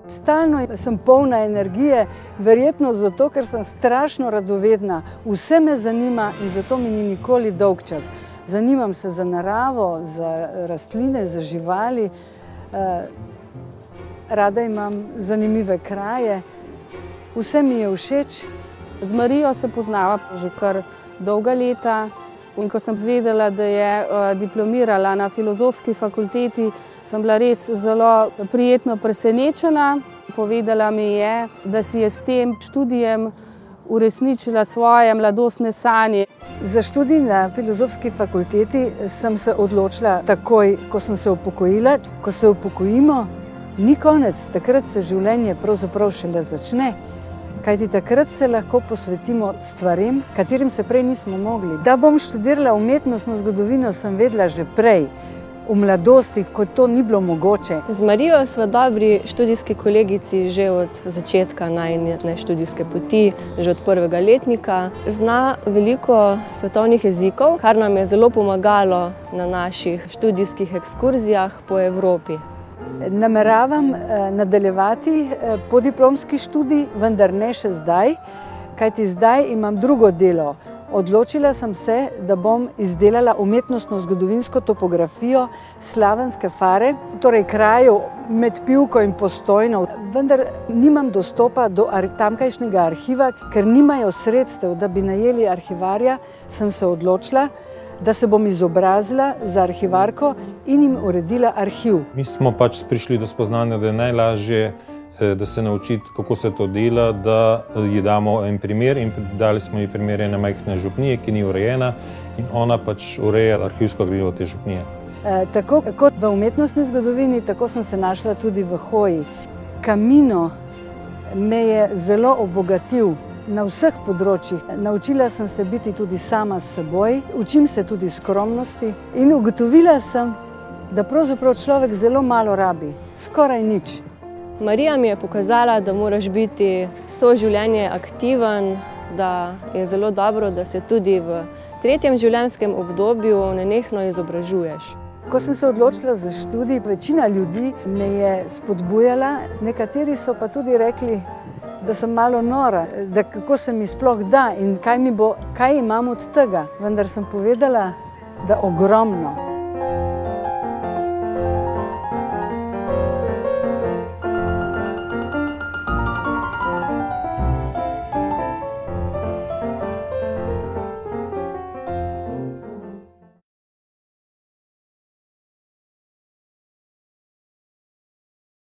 Stalno sem polna energije, verjetno zato, ker sem strašno radovedna. Vse me zanima in zato mi ni nikoli dolgčas. Zanimam se za naravo, za rastline, za živali. Rada imam zanimive kraje. Vse mi je všeč. Z Marijo se poznava že kar dolga leta. In ko sem izvedela, da je diplomirala na Filozofski fakulteti, sem bila res zelo prijetno presenečena. Povedala mi je, da si je s tem študijem uresničila svoje mladostne sanje. Za študij na Filozofski fakulteti sem se odločila takoj, ko sem se upokojila. Ko se upokojimo, ni konec, takrat se življenje pravzaprav šele začne. Kajti takrat se lahko posvetimo stvarem, katerim se prej nismo mogli. Da bom študirala umetnostno zgodovino, sem vedela že prej, v mladosti, ko to ni bilo mogoče. Z Marijo sva dobri študijski kolegici že od začetka najine študijske poti, že od prvega letnika. Zna veliko svetovnih jezikov, kar nam je zelo pomagalo na naših študijskih ekskurzijah po Evropi. Nameravam nadaljevati podiplomski študij, vendar ne še zdaj, kajti zdaj imam drugo delo. Odločila sem se, da bom izdelala umetnostno-zgodovinsko topografijo Slavenske fare, torej krajev med Pivko in Postojno. Vendar nimam dostopa do tamkajšnjega arhiva, ker nimajo sredstev, da bi najeli arhivarja, sem se odločila, da se bom izobrazila za arhivarko in jim uredila arhiv. Mi smo pač prišli do spoznanja, da je najlažje, da se naučiti, kako se to dela, da ji damo en primer in dali smo ji primer ene majhne župnije, ki ni urejena in ona pač ureja arhivsko gradivo te župnije. Tako kot v umetnostni zgodovini, tako sem se našla tudi v hoji. Camino me je zelo obogatil na vseh področjih. Naučila sem se biti tudi sama s seboj, učim se tudi skromnosti in ugotovila sem, da pravzaprav človek zelo malo rabi, skoraj nič. Marija mi je pokazala, da moraš biti vse življenje aktiven, da je zelo dobro, da se tudi v tretjem življenjskem obdobju nenehno izobražuješ. Ko sem se odločila za študij, večina ljudi me je spodbujala, nekateri so pa tudi rekli, da sem malo nora, da kako se mi sploh da in kaj imam od tega. Vendar sem povedala, da ogromno.